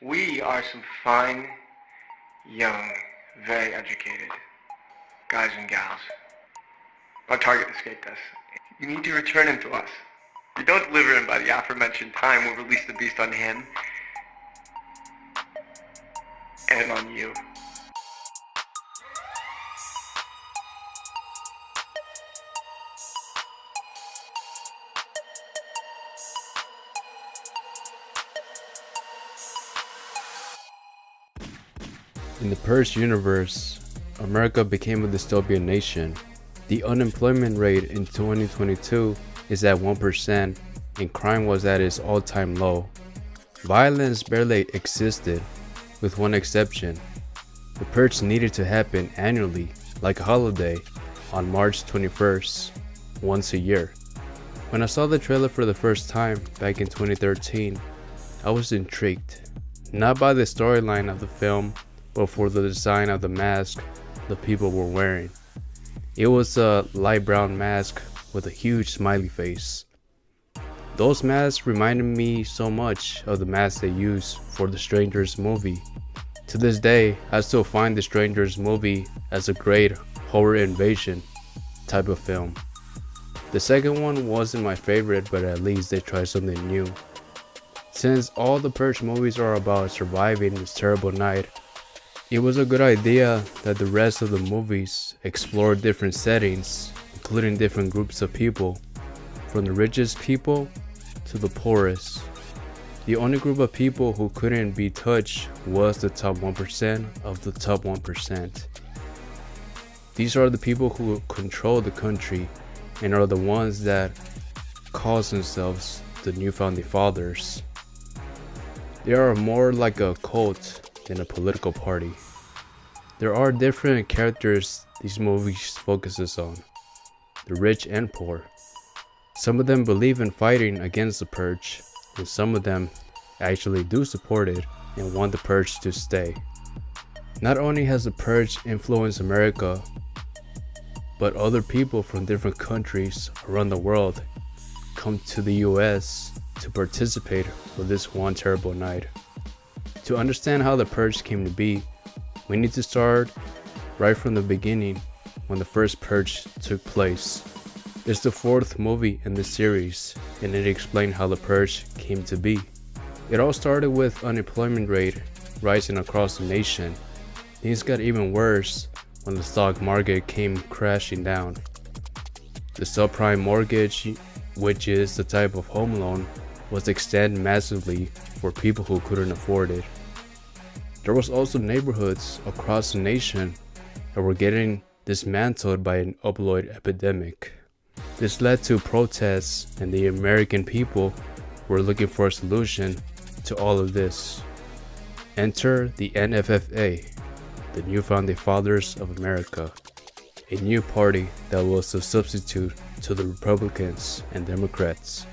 We are some fine, young, very educated guys and gals. Our target escaped us. You need to return him to us. If you don't deliver him by the aforementioned time, we'll release the beast on him and on you. In the Purge universe, America became a dystopian nation. The unemployment rate in 2022 is at 1% and crime was at its all-time low. Violence barely existed, with one exception. The Purge needed to happen annually, like a holiday, on March 21st, once a year. When I saw the trailer for the first time back in 2013, I was intrigued, not by the storyline of the film, but for the design of the mask the people were wearing. It was a light brown mask with a huge smiley face. Those masks reminded me so much of the masks they used for the Strangers movie. To this day, I still find the Strangers movie as a great horror invasion type of film. The second one wasn't my favorite, but at least they tried something new. Since all the Purge movies are about surviving this terrible night, it was a good idea that the rest of the movies explored different settings, including different groups of people, from the richest people to the poorest. The only group of people who couldn't be touched was the top 1% of the top 1%. These are the people who control the country and are the ones that call themselves the new founding fathers. They are more like a cult than a political party. There are different characters these movies focuses on, the rich and poor. Some of them believe in fighting against the Purge, and some of them actually do support it and want the Purge to stay. Not only has the Purge influenced America, but other people from different countries around the world come to the US to participate for this one terrible night. To understand how the Purge came to be, we need to start right from the beginning when the first Purge took place. It's the fourth movie in the series, and it explained how the Purge came to be. It all started with unemployment rate rising across the nation. Things got even worse when the stock market came crashing down. The subprime mortgage, which is the type of home loan, was extended massively for people who couldn't afford it. There was also neighborhoods across the nation that were getting dismantled by an opioid epidemic. This led to protests, and the American people were looking for a solution to all of this. Enter the NFFA, the New Founding Fathers of America, a new party that was a substitute to the Republicans and Democrats.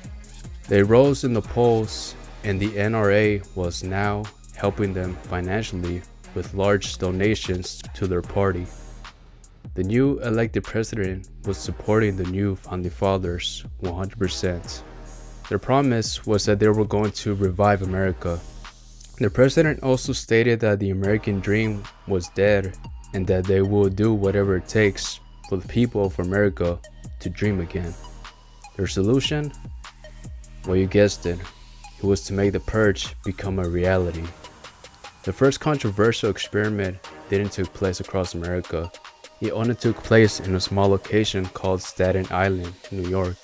They rose in the polls, and the NRA was now helping them financially with large donations to their party. The new elected president was supporting the new founding fathers 100%. Their promise was that they were going to revive America. The president also stated that the American dream was dead and that they will do whatever it takes for the people of America to dream again. Their solution? Well, you guessed it. It was to make the Purge become a reality. The first controversial experiment didn't take place across America. It only took place in a small location called Staten Island, New York.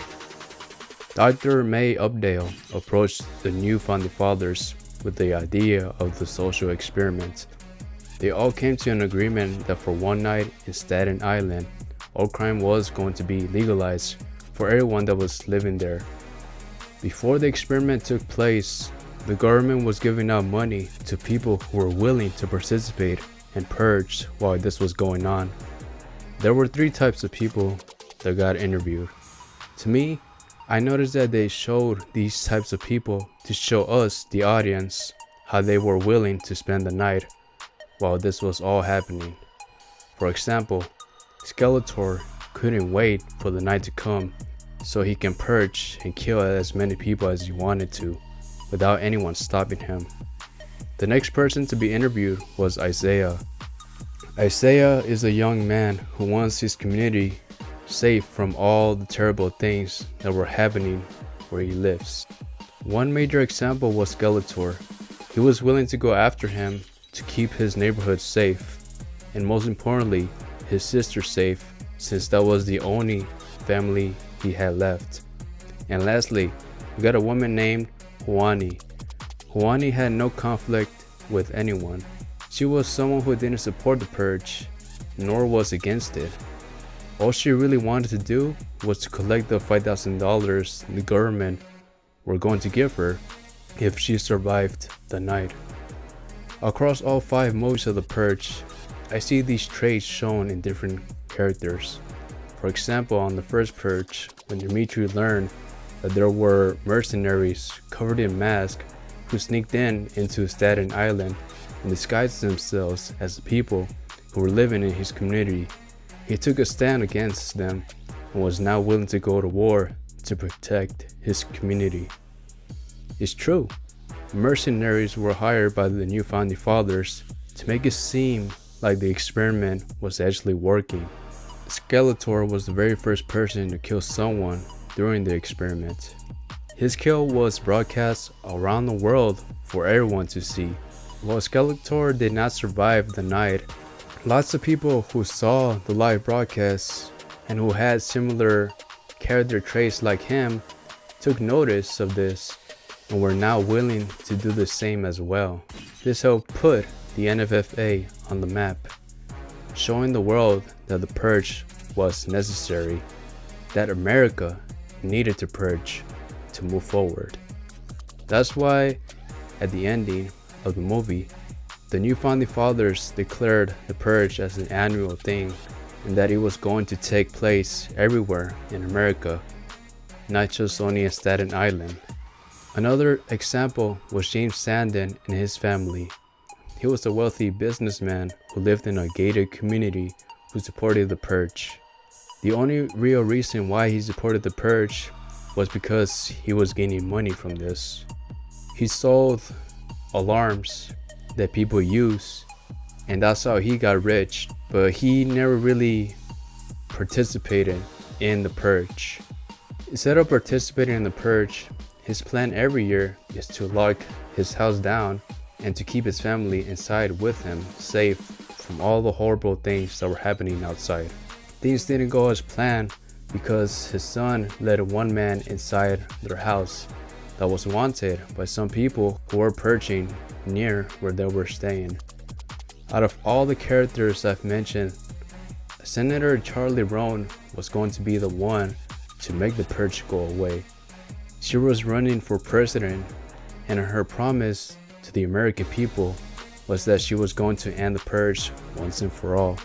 Dr. May Updale approached the new founding fathers with the idea of the social experiment. They all came to an agreement that for one night in Staten Island, all crime was going to be legalized for everyone that was living there. Before the experiment took place, the government was giving out money to people who were willing to participate and purge while this was going on. There were three types of people that got interviewed. To me, I noticed that they showed these types of people to show us, the audience, how they were willing to spend the night while this was all happening. For example, Skeletor couldn't wait for the night to come so he can purge and kill as many people as he wanted to without anyone stopping him. The next person to be interviewed was Isaiah. Isaiah is a young man who wants his community safe from all the terrible things that were happening where he lives. One major example was Skeletor. He was willing to go after him to keep his neighborhood safe, and most importantly, his sister safe, since that was the only family he had left. And lastly, we got a woman named Juani. Juani had no conflict with anyone. She was someone who didn't support the Purge, nor was against it. All she really wanted to do was to collect the $5,000 the government were going to give her if she survived the night. Across all 5 movies of the Purge, I see these traits shown in different characters. For example, on the first Purge, when Dimitri learned that there were mercenaries covered in masks who sneaked into Staten Island and disguised themselves as the people who were living in his community, he took a stand against them and was now willing to go to war to protect his community. It's true, mercenaries were hired by the new founding fathers to make it seem like the experiment was actually working. Skeletor was the very first person to kill someone during the experiment. His kill was broadcast around the world for everyone to see. While Skeletor did not survive the night, lots of people who saw the live broadcast and who had similar character traits like him took notice of this and were now willing to do the same as well. This helped put the NFFA on the map, showing the world that the Purge was necessary, that America needed to purge to move forward. That's why at the ending of the movie, the new founding fathers declared the Purge as an annual thing and that it was going to take place everywhere in America, not just only in Staten Island. Another example was James Sandon and his family. He was a wealthy businessman who lived in a gated community who supported the Purge. The only real reason why he supported the Purge was because he was gaining money from this. He sold alarms that people use, and that's how he got rich, but he never really participated in the Purge. Instead of participating in the Purge, his plan every year is to lock his house down and to keep his family inside with him, safe from all the horrible things that were happening outside. Things didn't go as planned because his son let one man inside their house that was wanted by some people who were purging near where they were staying. Out of all the characters I've mentioned, Senator Charlie Roan was going to be the one to make the Purge go away. She was running for president, and her promise to the American people was that she was going to end the Purge once and for all.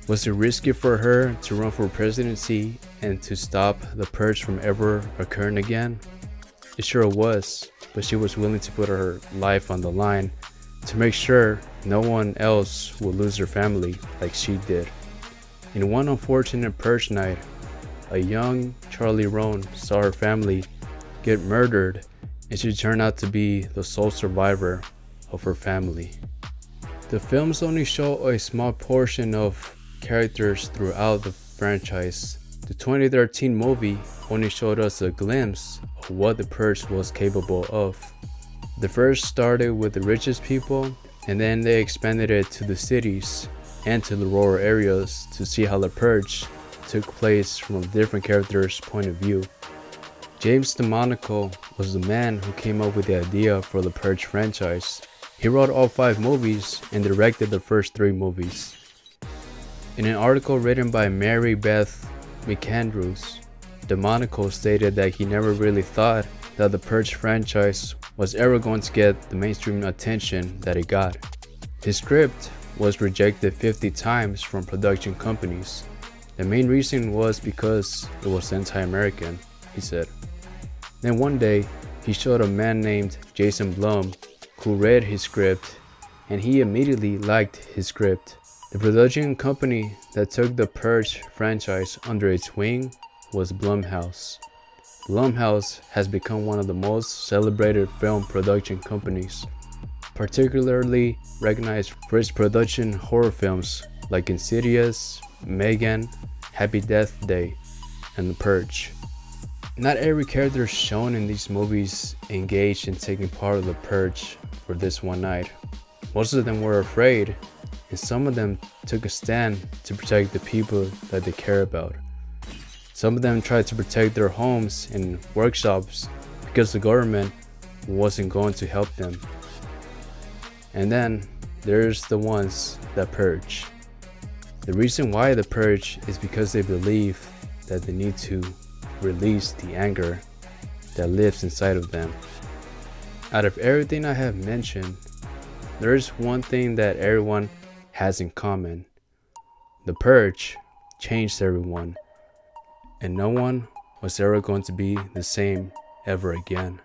Was it risky for her to run for presidency and to stop the Purge from ever occurring again? It sure was, but she was willing to put her life on the line to make sure no one else would lose their family like she did. In one unfortunate Purge night, a young Charlie Roan saw her family get murdered, and she turned out to be the sole survivor of her family. The films only show a small portion of characters throughout the franchise. The 2013 movie only showed us a glimpse of what the Purge was capable of. The first started with the richest people, and then they expanded it to the cities and to the rural areas to see how the Purge took place from a different character's point of view. James DeMonaco was the man who came up with the idea for the Purge franchise. He wrote all 5 movies and directed the first 3 movies. In an article written by Mary Beth McAndrews, DeMonaco stated that he never really thought that the Purge franchise was ever going to get the mainstream attention that it got. His script was rejected 50 times from production companies. The main reason was because it was anti-American, he said. Then one day, he showed a man named Jason Blum who read his script, and he immediately liked his script. The production company that took the Purge franchise under its wing was Blumhouse. Blumhouse has become one of the most celebrated film production companies, particularly recognized for its production horror films like Insidious, Megan, Happy Death Day, and The Purge. Not every character shown in these movies engaged in taking part of the Purge for this one night. Most of them were afraid, and some of them took a stand to protect the people that they care about. Some of them tried to protect their homes and workshops because the government wasn't going to help them. And then there's the ones that purge. The reason why they purge is because they believe that they need to release the anger that lives inside of them. Out of everything I have mentioned, there's one thing that everyone has in common. The Purge changed everyone, and no one was ever going to be the same ever again.